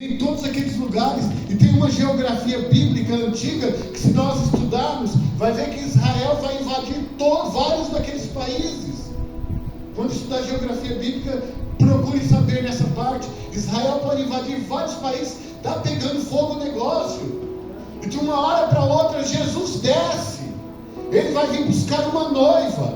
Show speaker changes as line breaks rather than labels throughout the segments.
em todos aqueles lugares, e tem uma geografia bíblica antiga, que se nós estudarmos, vai ver que Israel vai invadir vários daqueles países. Quando estudar geografia bíblica, procure saber nessa parte. Israel pode invadir vários países, está pegando fogo o negócio, e de uma hora para outra, Jesus desce, ele vai vir buscar uma noiva,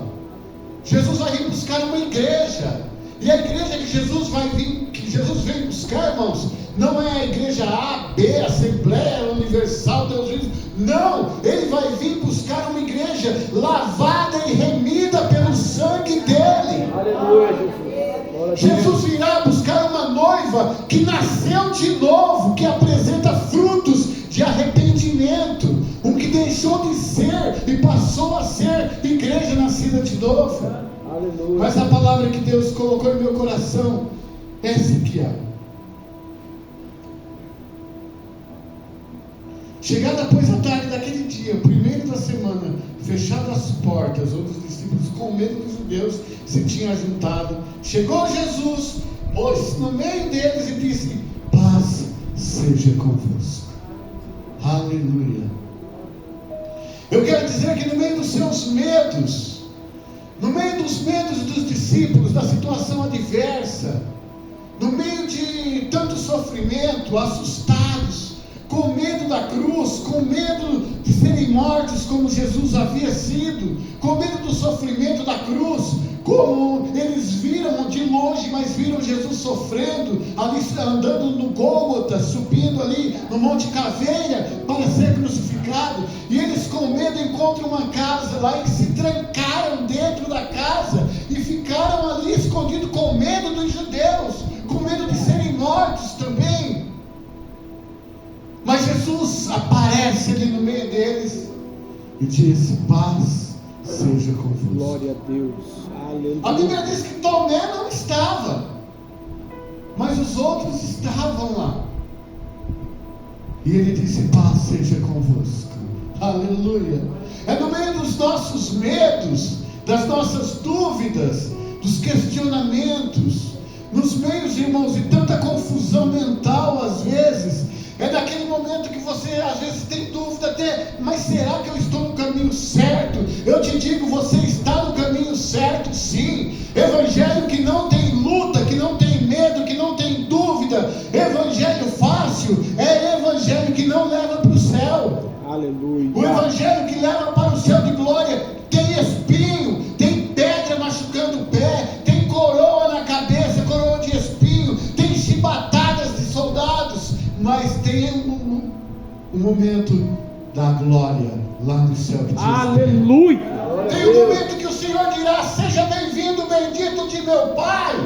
Jesus vai vir buscar uma igreja, e a igreja que Jesus vem buscar, irmãos, não é a igreja A, B, Assembleia Universal, Deus vive. Não, ele vai vir buscar uma igreja lavada e remida pelo sangue dele. Aleluia, Jesus virá buscar uma noiva que nasceu de novo, que apresenta frutos de arrependimento, um que deixou de ser e passou a ser igreja nascida de novo. Aleluia. Mas a palavra que Deus colocou em meu coração é essa aqui, ó. Chegada, pois, a tarde daquele dia, primeiro da semana, fechadas as portas, outros discípulos, com medo dos judeus, se tinham ajuntado. Chegou Jesus, pôs no meio deles e disse: paz seja convosco. Aleluia. Eu quero dizer que no meio dos seus medos, no meio dos medos dos discípulos, da situação adversa, no meio de tanto sofrimento, assustados, com medo da cruz, com medo de serem mortos como Jesus havia sido, com medo do sofrimento da cruz, como eles viram de longe, mas viram Jesus sofrendo, ali andando no Gólgota, subindo ali no Monte Caveira para ser crucificado, e eles com medo encontram uma casa lá e se trancaram dentro da casa e ficaram ali escondidos com medo dos judeus, com medo de serem mortos também. Mas Jesus aparece ali no meio deles e disse: paz seja convosco.
Glória a Deus. Aleluia.
A Bíblia diz que Tomé não estava, mas os outros estavam lá. E ele disse: paz seja convosco. Aleluia. É no meio dos nossos medos, das nossas dúvidas, dos questionamentos, nos meios, irmãos, de tanta confusão mental às vezes. É naquele momento que você às vezes tem dúvida até, mas será que eu estou no caminho certo? Eu te digo, você está no caminho certo, sim. Evangelho que não tem luta, que não tem medo, que não tem dúvida. Evangelho fácil é evangelho que não leva para o céu.
Aleluia.
O evangelho que leva para o céu de glória tem espinho, tem pedra machucando o pé, tem coroa na cabeça, coroa de espinho, tem chibatadas de soldados, mas tem um momento da glória lá no céu que diz:
aleluia.
Tem um momento que o Senhor dirá: seja bem-vindo, bendito de meu Pai.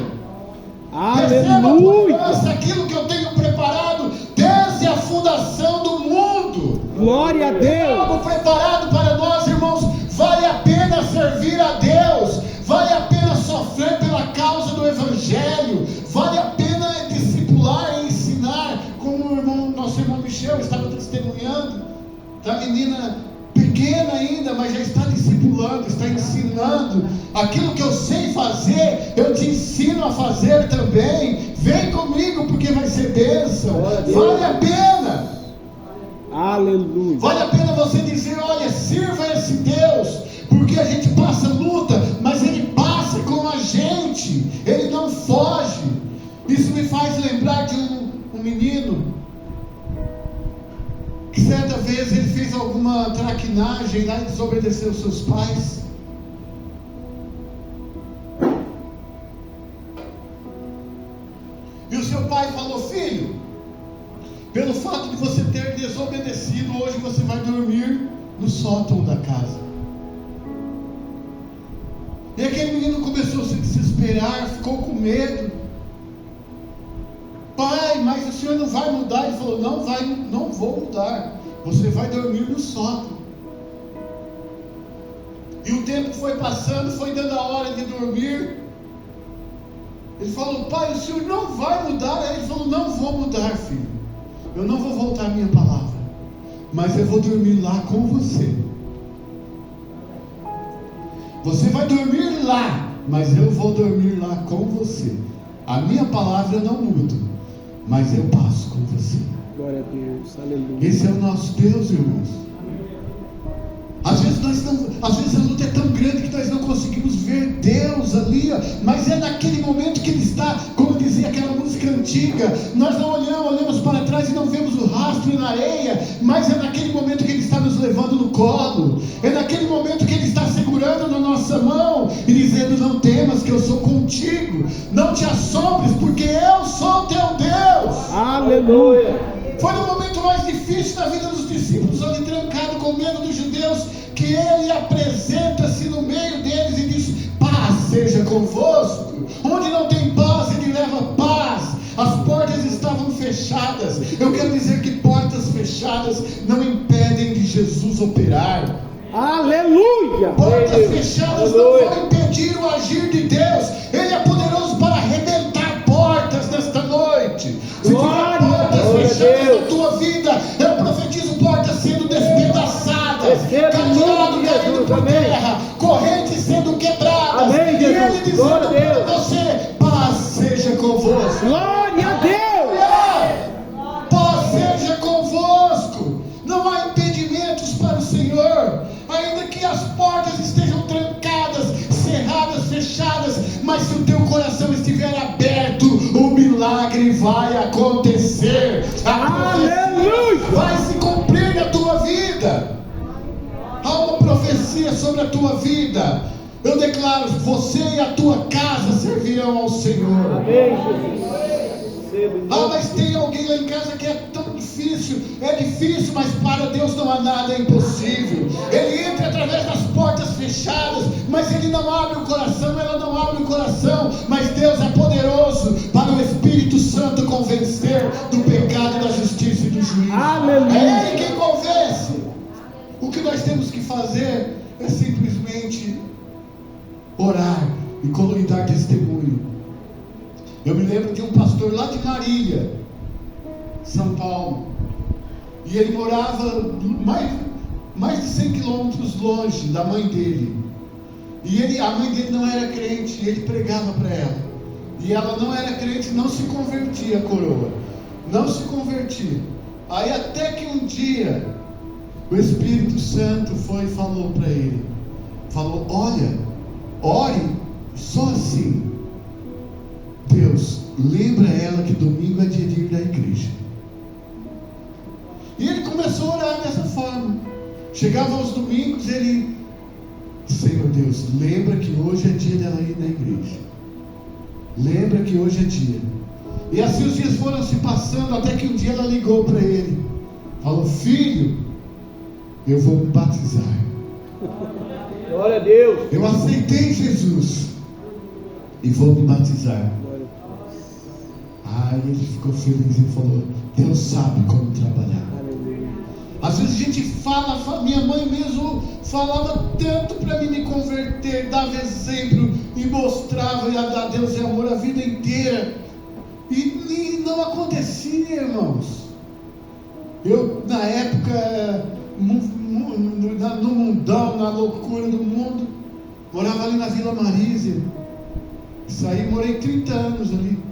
Receba por nós aquilo que eu tenho preparado desde a fundação do mundo.
Glória a Deus.
Algo preparado para nós, irmãos. Vale a pena servir a Deus, vale a pena sofrer pela causa do Evangelho, vale a pena discipular e ensinar, como o irmão, nosso irmão Michel estava testemunhando, da menina pequena ainda, mas já está discipulando, está ensinando. Aquilo que eu sei fazer, eu te ensino a fazer também. Vem comigo, porque vai ser bênção. Vale a pena.
Aleluia.
Vale a pena você dizer: olha, sirva esse Deus, porque a gente passa luta, mas Ele passa com a gente, Ele não foge. Isso me faz lembrar de um menino, que certa vez ele fez alguma traquinagem lá e desobedeceu seus pais. E o seu pai falou: filho, pelo fato de você ter desobedecido, hoje você vai dormir no sótão da casa. E aquele menino começou a se desesperar, ficou com medo. Pai, mas o senhor não vai mudar? Ele falou: não vou mudar. Você vai dormir no sótão. E o tempo foi passando, foi dando a hora de dormir. Ele falou: pai, o senhor não vai mudar? Ele falou: não vou mudar, filho. Eu não vou voltar a minha palavra, mas eu vou dormir lá com você. Você vai dormir lá, mas eu vou dormir lá com você. A minha palavra eu não mudo. mas eu passo com você.
Glória a Deus, aleluia.
Esse é o nosso Deus, irmãos. Às vezes a luta é tão grande que nós não conseguimos ver Deus ali, ó, mas é naquele momento que Ele está, como dizia aquela música antiga, nós não olhamos para trás e não vemos o rastro na areia, mas é naquele momento que Ele está nos levando no colo, é naquele momento que Ele está segurando na nossa mão e dizendo: não temas, que eu sou contigo, não te assombres, porque eu sou teu Deus.
Aleluia.
Foi no momento mais difícil da vida dos discípulos, ali trancado com medo dos judeus, que Ele apresenta-se no meio deles e diz: paz seja convosco. Onde não tem paz, Ele leva paz. As portas estavam fechadas. Eu quero dizer que portas fechadas não impedem de Jesus operar.
Aleluia.
Portas fechadas não vão impedir o agir de Deus. Ele é poderoso para arrebentar portas nesta noite. Se tiver portas fechadas na tua vida, eu profetizo portas sendo despedaçadas, cadeado caindo por terra, correntes sendo quebradas.
Amém,
e Ele
Jesus.
dizendo
Glória a
para
Deus.
você: paz seja convosco.
Glória a Deus.
Paz seja convosco. Não há impedimentos para o Senhor, ainda que as portas estejam trancadas, cerradas, fechadas, mas se o teu coração estiver aberto, o milagre vai acontecer.
Aleluia.
Vai se cumprir na tua vida. Há uma profecia sobre a tua vida. Eu declaro: você e a tua casa servirão ao Senhor.
Amém, Jesus.
Ah, mas tem alguém lá em casa que é tão difícil. É difícil, mas para Deus não há nada impossível. Ele entra através das portas fechadas, mas Ele não abre o coração, ela não abre o coração. Mas Deus é poderoso para o Espírito Santo convencer do pecado, da justiça e do juízo.
Aleluia.
É Ele quem convence. O que nós temos que fazer é simplesmente orar e dar testemunho. Eu me lembro de um pastor lá de Marília, São Paulo, e ele morava mais de 100 quilômetros longe da mãe dele, e a mãe dele não era crente, e ele pregava para ela, e ela não era crente, não se convertia, coroa, não se convertia. Aí até que um dia o Espírito Santo foi e falou para ele, falou: olha, ore só assim. Deus, lembra ela que domingo é dia de ir à igreja. E ele começou a orar dessa forma. Chegava aos domingos, ele: Senhor Deus, lembra que hoje é dia dela ir na igreja. Lembra que hoje é dia. E assim os dias foram se passando, até que um dia ela ligou para ele, falou: filho, eu vou me batizar.
Glória a Deus.
Eu aceitei Jesus e vou me batizar. Aí ele ficou feliz e falou: Deus sabe como trabalhar.
Aleluia.
Às vezes a gente fala, minha mãe mesmo falava tanto para mim me converter, dava exemplo e mostrava a Deus é amor a vida inteira, e não acontecia, irmãos. Eu na época, no mundão, na loucura do mundo, morava ali na Vila Marísia, morei 30 anos ali.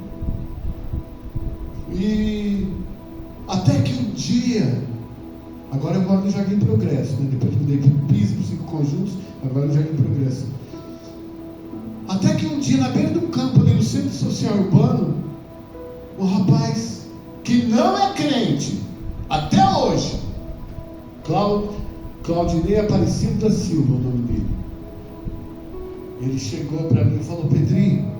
E até que um dia, agora eu moro no Jardim Progresso, né? Depois mudei para o piso, para os 5 conjuntos, agora no Jardim Progresso. Até que um dia, na beira de um campo ali no Centro Social Urbano, um rapaz que não é crente, até hoje, Claudinei Aparecido da Silva, o nome dele. Ele chegou para mim e falou: Pedrinho,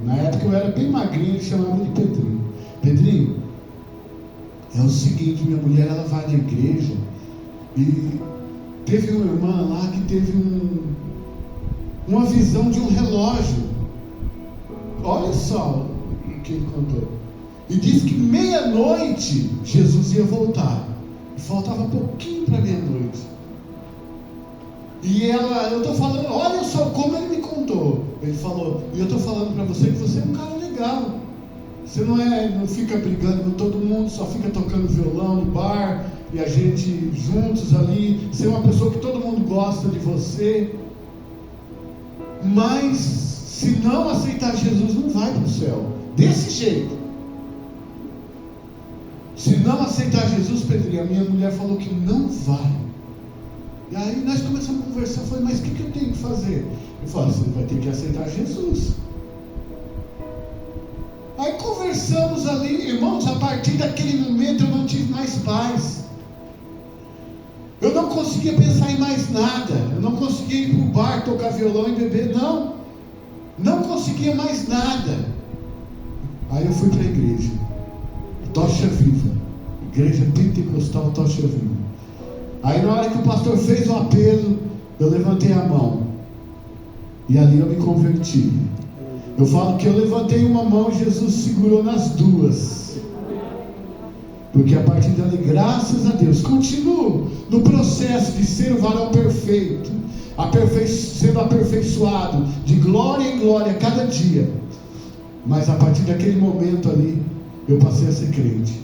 na época eu era bem magrinho, ele chamava de Pedrinho. Pedrinho, é o seguinte, minha mulher ela vai na igreja e teve uma irmã lá que teve uma visão de um relógio. Olha só o que ele contou. E disse que meia-noite Jesus ia voltar. E faltava pouquinho para meia-noite. E eu estou falando, olha só como ele me contou. Ele falou: e eu estou falando para você que você é um cara legal. Você não fica brigando com todo mundo, só fica tocando violão no bar, e a gente juntos ali. Você é uma pessoa que todo mundo gosta de você. Mas se não aceitar Jesus, não vai para o céu. Desse jeito. se não aceitar Jesus, Pedro, a minha mulher falou que não vai. E aí nós começamos a conversar. Eu falei, mas o que eu tenho que fazer? Eu falei, você vai ter que aceitar Jesus. Aí conversamos ali, irmãos. A partir daquele momento eu não tive mais paz. Eu não conseguia pensar em mais nada. Eu não conseguia ir para o bar, tocar violão e beber. Não conseguia mais nada. Aí eu fui para a igreja, Tocha Viva, Igreja Pentecostal Tocha Viva. Aí na hora que o pastor fez o apelo, eu levantei a mão, e ali eu me converti. Eu falo que eu levantei uma mão e Jesus segurou nas duas, porque a partir dali, graças a Deus, continuo no processo de ser o varão perfeito, sendo aperfeiçoado de glória em glória cada dia. Mas a partir daquele momento ali, eu passei a ser crente.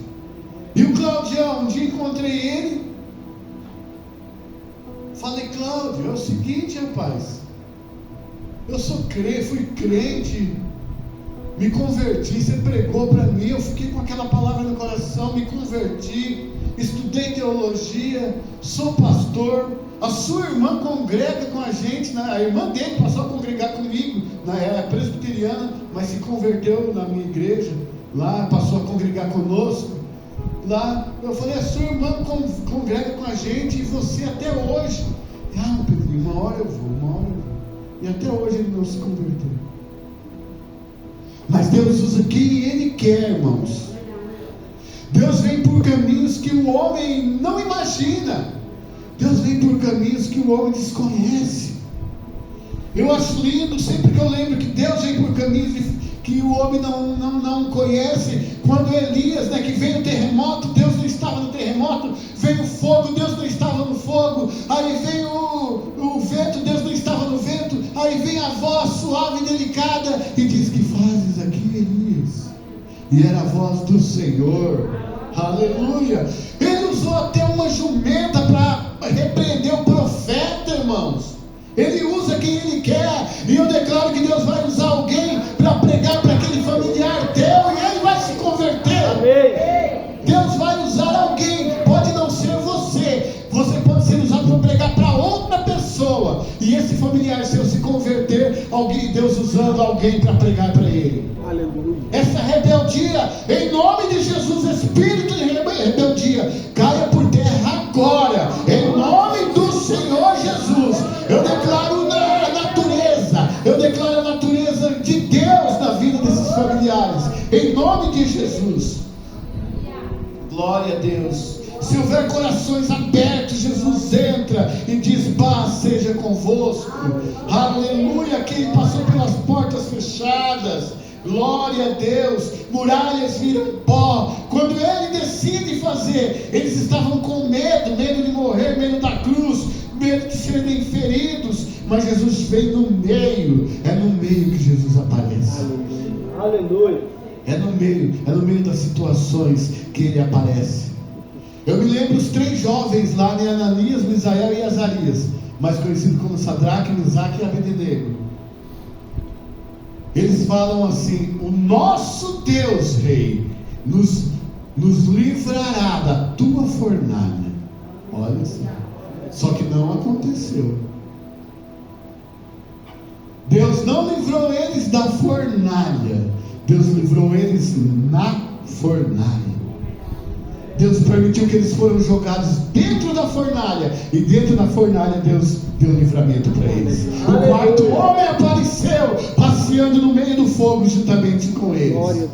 E o Claudião, um dia encontrei ele, falei, Cláudio, é o seguinte, rapaz, eu sou crente, fui crente, me converti, você pregou para mim, eu fiquei com aquela palavra no coração, me converti, estudei teologia, sou pastor, a sua irmã congrega com a gente, a irmã dele passou a congregar comigo, ela é presbiteriana, mas se converteu na minha igreja, lá passou a congregar conosco. Lá, eu falei, a sua irmã congrega com a gente, e você até hoje. Pedro, uma hora eu vou. E até hoje ele não se converteu. Mas Deus usa quem Ele quer, irmãos. Deus vem por caminhos que o homem não imagina. Deus vem por caminhos que o homem desconhece. Eu acho lindo, sempre que eu lembro que Deus vem por caminhos que o homem não conhece. Quando Elias, que veio o terremoto, Deus não estava no terremoto. Veio o fogo, Deus não estava no fogo. Aí veio o vento, Deus não estava no vento. Aí vem a voz suave e delicada e diz, que fazes aqui, Elias? E era a voz do Senhor. Aleluia. Ele usou até uma jumenta para repreender o profeta, irmãos. Ele usa quem Ele quer. E eu declaro que Deus vai usar alguém para pregar para aquele familiar teu, e ele vai se converter. Amém. Deus vai usar alguém. Pode não ser você. Você pode ser usado para pregar para outra pessoa, e esse familiar seu se converter. Deus usando alguém para pregar para ele. Aleluia. Essa rebeldia, em nome de Jesus, espírito de rebeldia, caia por terra agora, em nome do Senhor Jesus. Eu declaro a natureza de Deus na vida desses familiares, em nome de Jesus. Glória a Deus. Se houver corações abertos, Jesus entra e diz, paz seja convosco. Aleluia. Quem passou pelas portas fechadas, glória a Deus, muralhas viram pó. Quando Ele decide fazer, eles estavam com medo de morrer, medo da cruz, medo de serem feridos. Mas Jesus veio no meio. É no meio que Jesus aparece. Aleluia. É no meio das situações que Ele aparece. Eu me lembro os 3 jovens lá, Ananias, Misael e Azarias, mais conhecido como Sadraque, Mesaque e Abednego. Eles falam assim: o nosso Deus, Rei, nos livrará da tua fornalha. Olha assim. Só que não aconteceu. Deus não livrou eles da fornalha. Deus livrou eles na fornalha. Deus permitiu que eles foram jogados dentro da fornalha, e dentro da fornalha Deus deu livramento para eles. O quarto homem apareceu passeando no meio do fogo juntamente com eles.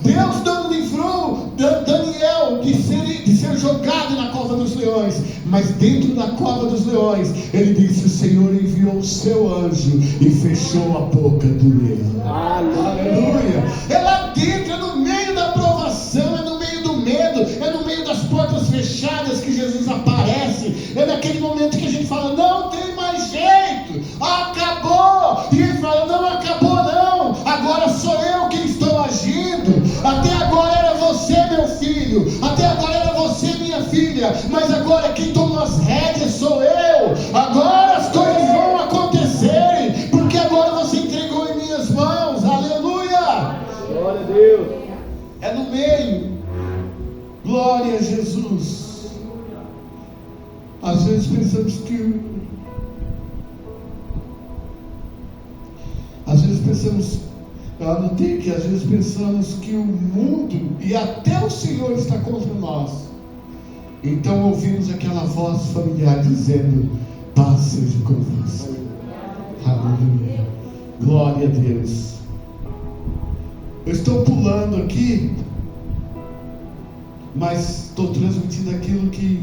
Deus não livrou Daniel de ser jogado na cova dos leões, mas dentro da cova dos leões, ele disse: o Senhor enviou o seu anjo e fechou a boca do leão. Aleluia. É lá dentro, é no meio da provação, é no meio do medo, é no meio das portas fechadas que Jesus aparece. É naquele momento que a gente fala: não tem mais jeito, acabou. E ele fala: não acabou não, agora sou eu que estou agindo. Até agora era você, meu filho, até agora era você, minha filha, mas agora quem tomou as rédeas sou eu. Agora as coisas vão acontecer, porque agora você entregou em minhas mãos. Aleluia. Glória a Deus. É no meio Glória a Jesus. Às vezes pensamos que às vezes pensamos que o mundo e até o Senhor está contra nós. Então ouvimos aquela voz familiar dizendo: paz seja convosco. Aleluia. Glória a Deus. Eu estou pulando aqui, mas estou transmitindo aquilo que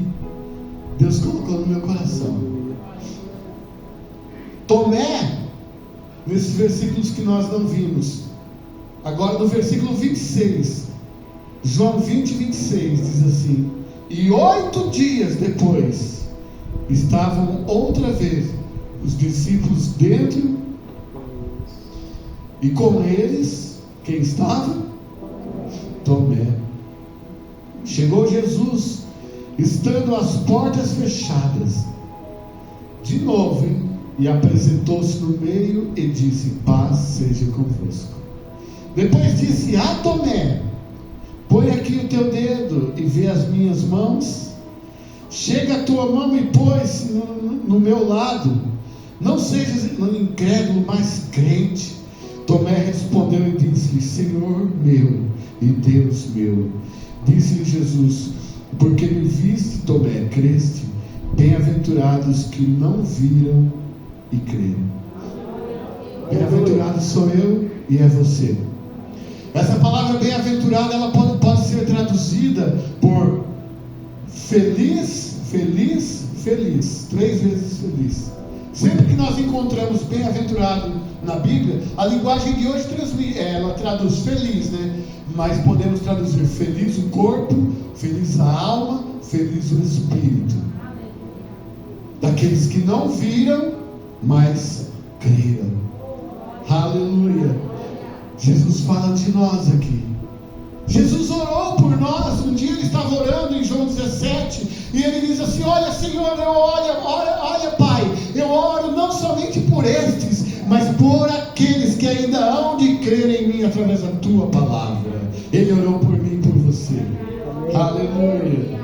Deus colocou no meu coração. Tomé, nesses versículos que nós não vimos, agora no versículo 26, João 20, 26, diz assim: e 8 dias depois, estavam outra vez os discípulos dentro, e com eles, quem estava? Tomé. Chegou Jesus, estando as portas fechadas, de novo, e apresentou-se no meio e disse: paz seja convosco. Depois disse a Tomé: põe aqui o teu dedo e vê as minhas mãos. Chega a tua mão e põe-se no meu lado. Não sejas incrédulo, mas crente. Tomé respondeu e disse-lhe: Senhor meu e Deus meu. Disse-lhe Jesus: porque me viste, Tomé, creste? Bem-aventurados que não viram e creram. Bem-aventurado sou eu e é você. Essa palavra bem-aventurado, ela pode ser traduzida por feliz, feliz, feliz. 3 vezes feliz. Sempre que nós encontramos bem-aventurado na Bíblia, a linguagem de hoje ela traduz feliz, né? Mas podemos traduzir feliz o corpo, feliz a alma, feliz o espírito. Daqueles que não viram, mas creram. Aleluia. Jesus fala de nós aqui. Jesus orou por nós. Um dia ele estava orando em João 17, e ele diz assim: olha, Senhor, olha, Pai, eu oro não somente por estes, mas por aqueles que ainda hão de crer em mim através da tua palavra. Ele orou por mim e por você. Amém. Aleluia.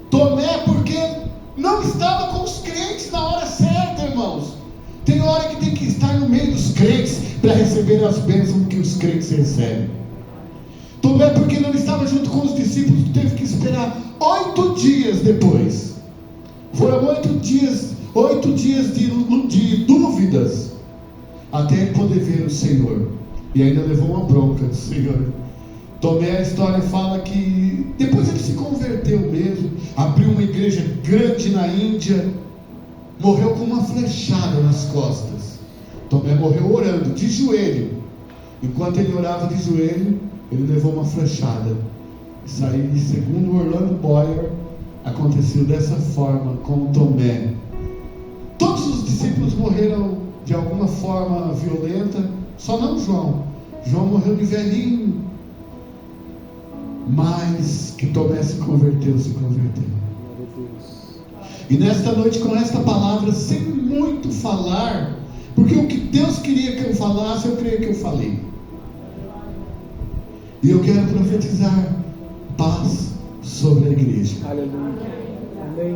Tomé, porque não estava com os crentes na hora certa, irmãos. Tem hora que tem que estar no meio dos crentes para receber as bênçãos que os crentes recebem. Tomé, porque não estava junto com os discípulos, teve que esperar 8 dias depois. Foram 8 dias de dúvidas, até ele poder ver o Senhor. E ainda levou uma bronca do Senhor. Tomé, a história fala que depois ele se converteu mesmo, abriu uma igreja grande na Índia, morreu com uma flechada nas costas. Tomé morreu orando, de joelho. Enquanto ele orava de joelho, ele levou uma flechada. Isso aí, segundo Orlando Boyer, aconteceu dessa forma com Tomé. Todos os discípulos morreram de alguma forma violenta, só não João. João morreu de velhinho, mas que Tomé se converteu. E nesta noite, com esta palavra, sem muito falar, porque o que Deus queria que eu falasse, eu creio que eu falei. E eu quero profetizar paz sobre a igreja.
Aleluia. Amém.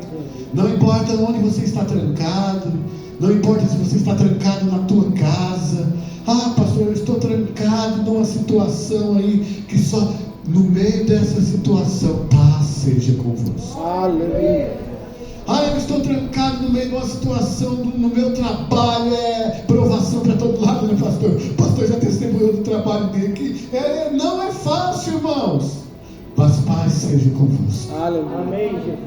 Não importa onde você está trancado, não importa se você está trancado na tua casa. Ah, pastor, eu estou trancado numa situação aí, que só no meio dessa situação, paz seja convosco.
Aleluia.
Ah, eu estou trancado no meio de uma situação, no meu trabalho, provação para todo lado, né, pastor? O pastor já testemunhou do trabalho dele, que não é fácil, irmãos, mas paz seja convosco.
Aleluia. Amém, Jesus.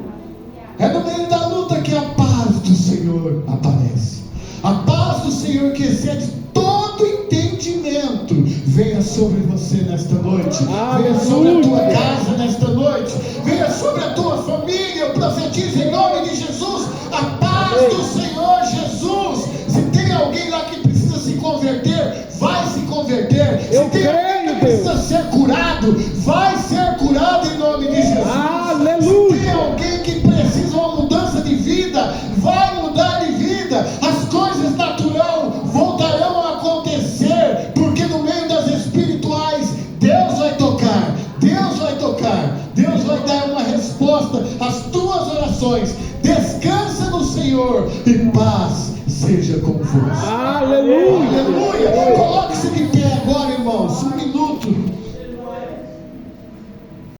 É no meio da luta que a paz do Senhor aparece. A paz do Senhor, que excede todo entendimento, venha sobre você nesta noite. Venha sobre a tua casa nesta noite. Venha sobre a tua família. Eu profetizo em nome de Jesus a paz do Senhor Jesus. Se tem alguém lá que precisa se converter, vai se converter. Se tem alguém que precisa ser curado, vai ser curado em nome de Jesus.
Aleluia.
Se tem alguém que precisa uma mudança de vida, vai mudar de vida. As coisas naturais voltarão a acontecer, porque no meio das espirituais Deus vai tocar. colocar, Deus vai dar uma resposta às tuas orações. Descansa no Senhor e paz seja convosco.
Aleluia.
Aleluia. Coloque-se de pé agora, irmãos. Um minuto.